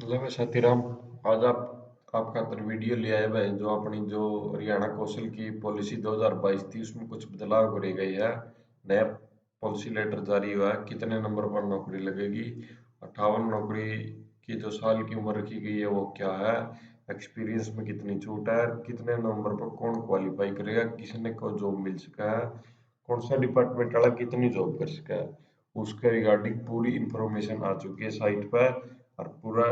मतलब साथीराम, आज आपका वीडियो ले आए भाई। जो अपनी जो हरियाणा कौशल की पॉलिसी 2022 थी उसमें कुछ बदलाव करे गए है। नया पॉलिसी लेटर जारी हुआ है। कितने नंबर पर नौकरी लगेगी, 58 नौकरी की जो साल की उम्र रखी गई है वो क्या है, एक्सपीरियंस में कितनी छूट है, कितने नंबर पर कौन क्वालिफाई करेगा, किसने को जॉब मिल सका है, कौन सा डिपार्टमेंट वाला कितनी जॉब कर सका है, उसके रिगार्डिंग पूरी इंफॉर्मेशन आ चुकी है साइट पर। और पूरा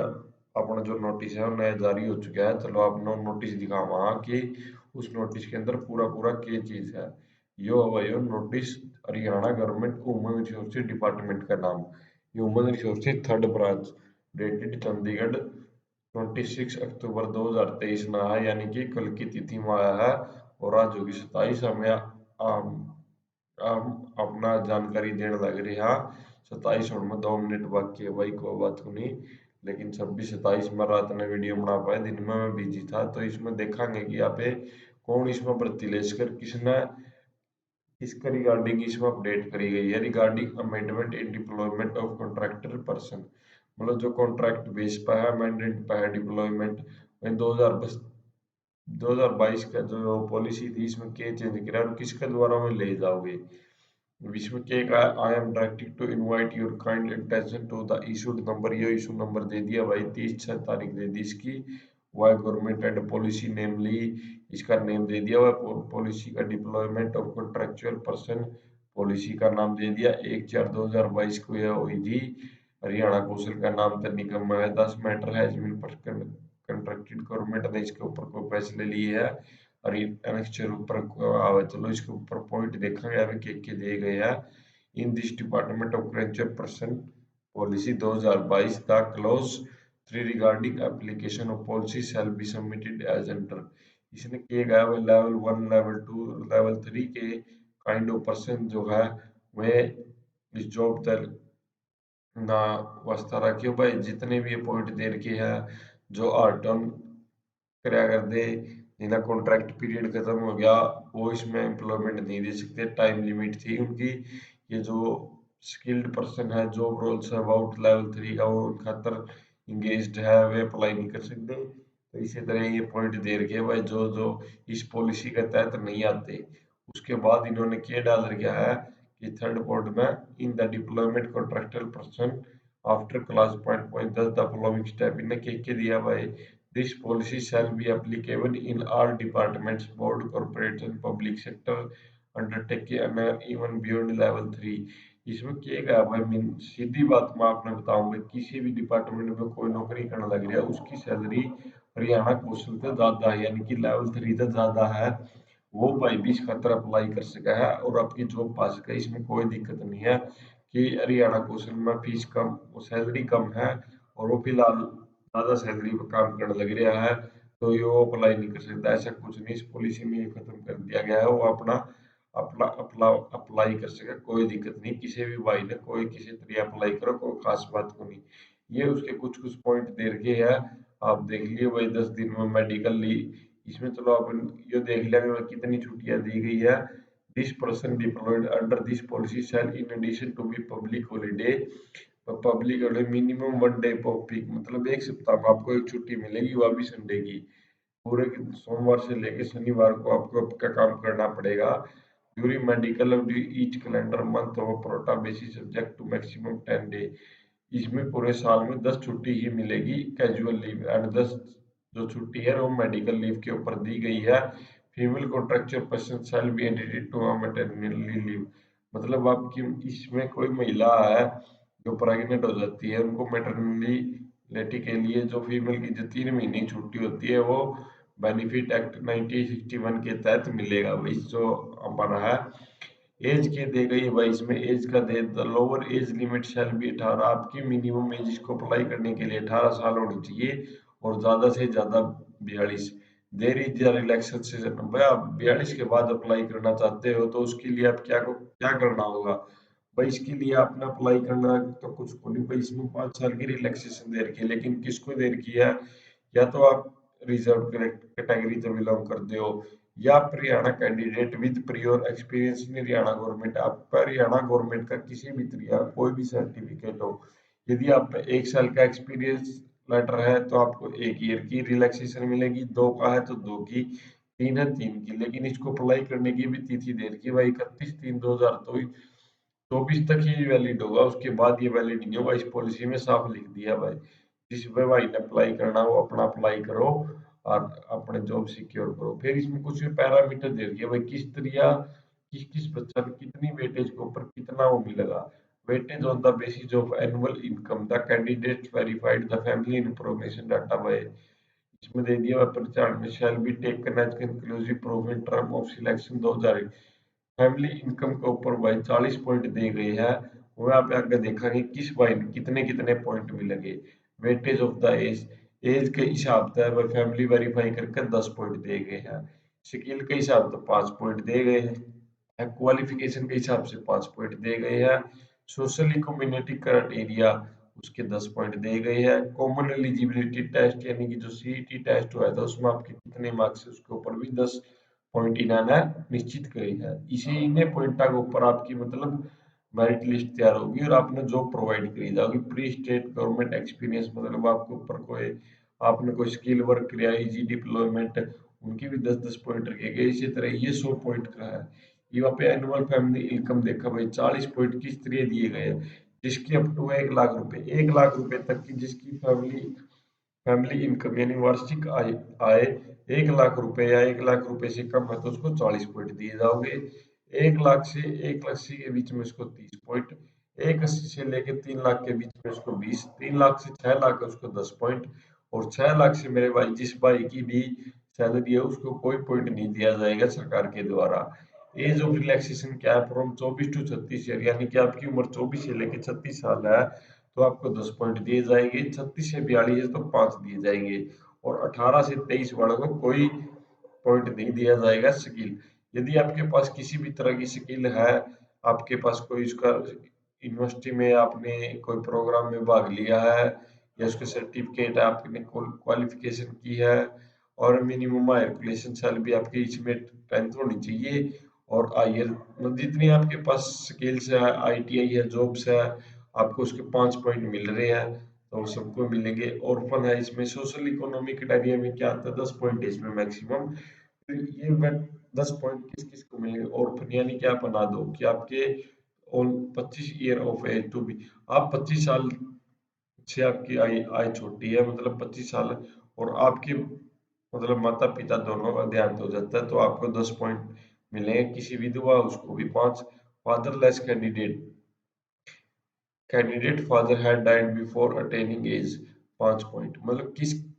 अपना जो नोटिस है वो नया जारी हो चुका है। चलो आपने नोटिस दिखा वहाँ कि उस नोटिस के अंदर पूरा पूरा क्या चीज है। यो है यो notice Haryana government human resources department का नाम, human resources third branch, dated Chandigarh 26 October 2023 ना है, यानी कि कल की तिथि में आया है। और आज होगी 27। हमें हम अपना जानकारी देने लग रहे हैं। 27 और में 2 मिनट बाकी है भाई, कोई बात को नहीं। लेकिन 26 27 में रात में वीडियो बना पाए, दिन में मैं बिजी था। तो इसमें देखेंगे कि यहाँ पे कौन इसमें भर्ती लेकर किसने इसका रिगार्डिंग इसमें अपडेट करी गई है। Regarding amendment in deployment of contractor person, मतलब जो कॉन्ट्रैक्ट बेस पर है, अमेंडेंट पर है डिप्लॉयमेंट। 2022 का जो पॉलिसी थी इसमें क्या चेंज करा और किसके द्वारा में ले जाओगे। इसमें क्या कहा, I am directed to invite your kind attention to the issued number. ये इशू नंबर दे दिया भाई, 30/6 तारीख दे दी इसकी। Y government and policy namely, इसका नेम दे दिया हुआ पॉलिसी का, deployment of contractual person policy का नाम दे दिया। 1/4/2022 को यह हुई थी। हरियाणा कौशल का नाम तो निकम्मा है। 10 matter has been contracted, government ने इसके ऊपर कोई फैसले लिए है। और ये एनेक्चर ऊपर आवे, चलो इसके ऊपर पॉइंट देखेंगे अभी के दिए गए हैं। इन दिस डिपार्टमेंट ऑफ करेंचर person policy 2022 the clause 3 regarding application of policy shall be submitted as under. इसने किए गया वो लेवल 1 लेवल 2 लेवल 3 के काइंड ऑफ पर्सन जो है वह इस जॉब तक ना वास्ता रखियो भाई। जितने भी ये पॉइंट दे रखे हैं, जो आर्टन कराया कर दे, जिनका कॉन्ट्रैक्ट पीरियड खत्म हो गया वो इसमें एम्प्लॉयमेंट नहीं दे सकते। टाइम लिमिट थी उनकी। ये जो स्किल्ड पर्सन है, जॉब रोल्स है अबाउट लेवल 3 का, वो खातर इंगेज्ड है, वे अप्लाई नहीं कर सकते। तो इसी तरह ये पॉइंट दे रखे हैं भाई, जो जो इस पॉलिसी के तहत नहीं आते। उसके बाद इन्होंने क्या डाल रखा है कि थर्ड पॉइंट में, in the deployment contractual person after clause point 10 the following step, इन्हें क्या दिया भाई। This policy shall be applicable in all departments, board, corporation, public sector, undertaking and even beyond level 3। इसमें क्या कहा भाई, मीन सीधी बात मैं आपने बताऊंगा, किसी भी डिपार्टमेंट में कोई नौकरी करने लग रहा है उसकी सैलरी हरियाणा कौशल से ज्यादा है, यानी कि लेवल 3 से ज्यादा है। वो भाई भी इस खातर अप्लाई कर सका है और आपकी जॉब पा सका है। इसमें कोई दिक्कत नहीं है कि हरियाणा कौशल में फीस कम, सैलरी कम है और वो फिलहाल ज्यादा सैलरी पर काम करने लग रहा है तो ये वो अप्लाई नहीं कर सकता। ऐसा कुछ नहीं, इस पॉलिसी में ये खत्म कर दिया गया है। वो अपना अपना अपना अप्लाई कर सके, कोई दिक्कत नहीं। किसी भी भाई ने कोई किसी तरह अप्लाई करो, कोई खास बात को नहीं। ये उसके कुछ कुछ पॉइंट दे रखे हैं, आप देख लिए भाई। 10 दिन में मेडिकल लीव, इसमें चलो अपन ये देख लिया कि कितनी छुट्टियां दी गई है। This person deployed under this policy shall in addition to be public holiday, public holiday minimum 1 day per week, मतलब एक सप्ताह में आपको एक छुट्टी मिलेगी, वह भी संडे की। पूरे सोमवार से लेकर शनिवार को आपको आपका काम करना पड़ेगा। During medical of each calendar month of pro rata basis subject to maximum 10 day. इसमें पूरे साल में 10 छुट्टी ही मिलेगी कैजुअल लीव, एंड 10 जो छुट्टी है वो मेडिकल लीव के ऊपर दी गई है। Female contractual person shall be entitled to maternity leave, मतलब आपकी इसमें कोई महिला है जो प्रेग्नेंट हो जाती है, उनको मैटरनिटी के लिए जो फीमेल की जो 3 महीने की छुट्टी होती है वो बेनिफिट एक्ट 1961 के तहत मिलेगा भाई। जो हमारा है एज की दे गई है भाई, इसमें एज का दे, the lower age limit shall be 18। आपकी मिनिमम एज इसको अप्लाई करने के लिए 18 साल होनी चाहिए और ज्यादा से ज्यादा 42। देर इज रिलैक्सेशन भाई, आप 42 के बाद अप्लाई करना चाहते हो तो उसके लिए आप क्या करना होगा भाई। इसके लिए आपने अप्लाई करना तो कुछ को नहीं भाई, इसमें 5 साल की रिलैक्सेशन दे रखी है। लेकिन किसको दे रखी है, या तो आप रिजर्व कैटेगरी से बिलोंग करते हो, या आप Haryana candidate with prior experience in Haryana government, आपका हरियाणा गवर्नमेंट का किसी भी तरह कोई भी सर्टिफिकेट हो, यदि आप 1 साल का एक्सपीरियंस लेटर है तो आपको 1 ईयर की रिलैक्सेशन मिलेगी, 2 का है तो 2 की, 3 है 3 की। लेकिन इसको अप्लाई करने की भी तिथि दे रखी है भाई, 31/3/2024 तक ही वैलिड होगा, उसके बाद ये वैलिड नहीं होगा। इस पॉलिसी में साफ लिख दिया भाई। जिस पे भाई ने अप्लाई करना वो अपना अप्लाई करो और अपने जॉब सिक्योर करो। फिर इसमें कुछ पैरामीटर दे रखी है भाई, किस तरह किस किस बच्चा ने कितनी वेटेज के ऊपर कितना वो मिलेगा। Weightage on the basis of annual income, the candidate verified the family information data by, इसमें दे दिया हुआ परिचालन में shall be taken as conclusive proof in term of selection 2000। Family income के ऊपर भाई 40 पॉइंट दिए गए हैं। वहाँ पे आगे देखेंगे किस भाई कितने कितने पॉइंट मिलेंगे। Weightage of the age, age के हिसाब से भाई फैमिली वेरीफाई करके 10 पॉइंट दिए गए हैं। स्किल के हिसाब से 5 पॉइंट दिए गए हैं। क्वालिफिकेशन के हिसाब से 5 पॉइंट दिए गए हैं। सोशली कम्युनिटी क्राइटेरिया उसके 10 पॉइंट दिए गए हैं। कॉमन एलिजिबिलिटी टेस्ट यानी कि जो सीईटी टेस्ट हुआ था उसमें आपके कितने मार्क्स है उसके ऊपर भी 10 पॉइंट इन्होंने निश्चित करे हैं। इसी इन्हें पॉइंटा के ऊपर आपकी मतलब मेरिट लिस्ट तैयार होगी और आपने जॉब प्रोवाइड करी जाएगी। प्री स्टेट गवर्नमेंट एक्सपीरियंस मतलब आपके ऊपर कोई आपने कोई स्किल वर्क किया, इजी डिप्लॉयमेंट, उनके भी 10-10 पॉइंट रखे गए। इसी तरह ये 100 पॉइंट का है। यहाँ पे एनुअल फैमिली इनकम देखा भाई 40 पॉइंट किस तरह दिए गए हैं, जिसकी अप टू 1 लाख रुपए, 1 लाख रुपए तक की जिसकी फैमिली फैमिली इनकम यानी वार्षिक आय आय 1 लाख रुपए या 1 लाख रुपए से कम है तो उसको 40 पॉइंट दिए जाओगे। 1 लाख से 1 80 के बीच में उसको 30 पॉइंट, 1 80 से लेके 3 लाख के बीच में उसको 20, 3 लाख से 6 लाख है उसको 10 पॉइंट, और 6 लाख से मेरे भाई जिस भाई की भी सैलरी है उसको कोई पॉइंट नहीं दिया जाएगा सरकार के द्वारा। एज ऑफ रिलैक्सेशन क्या है, फ्रॉम 24 टू 36 ईयर, यानी कि आपकी उम्र 24 से लेकर 36 साल है तो आपको 10 पॉइंट दिए जाएंगे। 36 से 42 है तो 5 दिए जाएंगे, और 18 से 23 वालों को कोई पॉइंट नहीं दिया जाएगा। स्किल, यदि आपके पास किसी भी तरह की स्किल है, आपके पास कोई इसका यूनिवर्सिटी में आपने कोई प्रोग्राम में भाग लिया है या उसके सर्टिफिकेट आपने क्वालिफिकेशन की है, और मिनिमम हायर क्वालिफिकेशन सेल भी आपकी इसमें 10th होनी चाहिए, और हायर मतलब जितनी आपके पास स्किल्स है, आईटीआई है, जॉब्स है, आपको उसके 5 पॉइंट मिल रहे हैं तो सबको मिलेंगे। ऑर्फन है इसमें, सोशल इकोनॉमिक क्राइटेरिया में क्या आता है, 10 पॉइंट है इसमें मैक्सिमम। तो ये मैं 10 पॉइंट किस किस को मिलेंगे। ऑर्फन यानी कि आप बना दो कि आपके on 25 year of age to be, आप 25 साल से आपकी आय आय छोटी है मतलब 25 साल, और आपके मतलब माता पिता दोनों का देहांत हो जाता है तो आपको 10 पॉइंट मिलेंगे। किसी विधवा उसको भी 5। Fatherless candidate, candidate father had died before attaining age, 5 point. मतलब किसके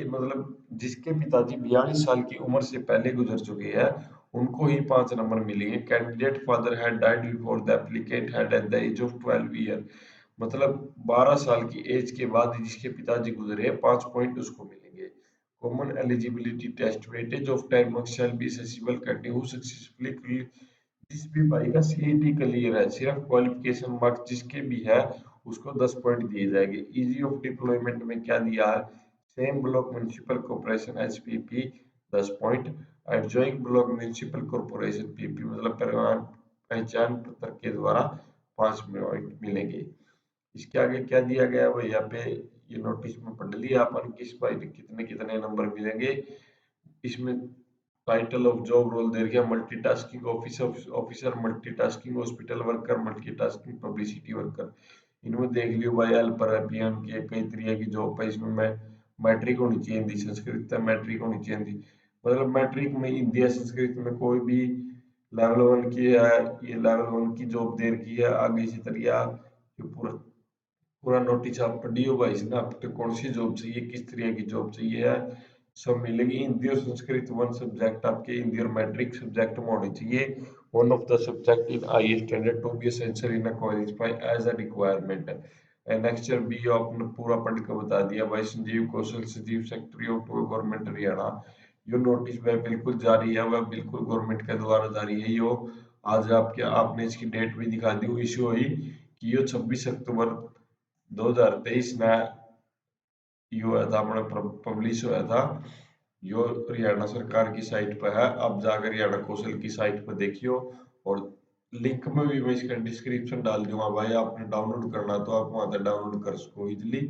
मतलब जिसके पिताजी 42 साल की उम्र से पहले गुजर चुके हैं उनको ही 5 नंबर मिलेंगे। Candidate father had died before the applicant had at the age of 12 year, मतलब 12 साल की एज के बाद जिसके पिताजी गुजरे 5 पॉइंट उसको मिलेंगे। Common eligibility test, weightage of 10 marks shall be assessable candidate who successfully, जिस भी भाई का सीईटी क्लियर है, सिर्फ क्वालिफिकेशन मार्क्स जिसके भी है उसको 10 पॉइंट दिए जाएंगे। इजी ऑफ डिप्लॉयमेंट में क्या दिया है, same block municipal corporation SPP 10 point, adjoint block municipal corporation PP मतलब परिवहन पहचान पत्र के द्वारा 5 पॉइंट मिलेंगे। इसके आगे क्या दिया गया वो यहाँ पे ये नोटिस में पढ़ लिया अपन, किस भाई कितने कितने नंबर मिलेंगे। इसमें टाइटल ऑफ जॉब रोल दे रखा, multitasking officer, multitasking hospital worker, multitasking publicity worker. इनमें देख लियो भाई हेल्पर है, पीएम की कई तरह की जॉब है। इसमें मैं मैट्रिक होनी चाहिए हिंदी संस्कृत है, मैट्रिक होनी चाहिए हिंदी, मतलब मैट्रिक में हिंदी या संस्कृत में कोई भी लेवल 1 की है, ये लेवल 1 की जॉब दे रखी है। आगे इसी तरह ये पूरा पूरा नोटिस आप पढ़ियो भाई इसमें आपको कौन सी जॉब चाहिए, किस तरह की जॉब चाहिए है, सब मिलेगी। हिंदी और संस्कृत वन सब्जेक्ट आपके हिंदी और मैट्रिक सब्जेक्ट में होनी चाहिए। One of the subject in I standard to be essential in a college by age a requirement. Next be आपने पूरा पढ़ के बता दिया भाई। संजीव कौशल सचिव secretary of government Haryana, yo notice वह बिल्कुल जारी है, वह बिल्कुल गवर्नमेंट के द्वारा जारी है। यो आज आपके आपने इसकी डेट भी दिखा दी, इशू हुई कि यो 26 अक्टूबर 2023 में ये हुआ था, अपना पब्लिश हुआ था। यो हरियाणा सरकार की साइट पर है, अब जाकर हरियाणा कौशल की साइट पर देखियो, और लिंक में भी मैं इसका डिस्क्रिप्शन डाल दूंगा भाई, आपने डाउनलोड करना तो आप वहां तक डाउनलोड कर सको इजिली।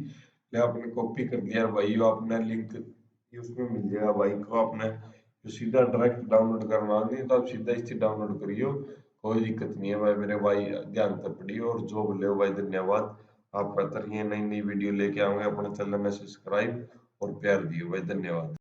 ये आपने कॉपी कर दिया भाई, यो आपने लिंक ये उसमें मिल जाएगा भाई को, आपने जो सीधा डायरेक्ट डाउनलोड करना नहीं तो आप सीधा इससे डाउनलोड करियो, कोई दिक्कत नहीं है भाई मेरे भाई, ध्यान से पढ़ियो और जॉब ले भाई। धन्यवाद। आप तरह नई नई वीडियो लेके आऊंगे, अपने चैनल में सब्सक्राइब और प्यार दियो भाई, धन्यवाद।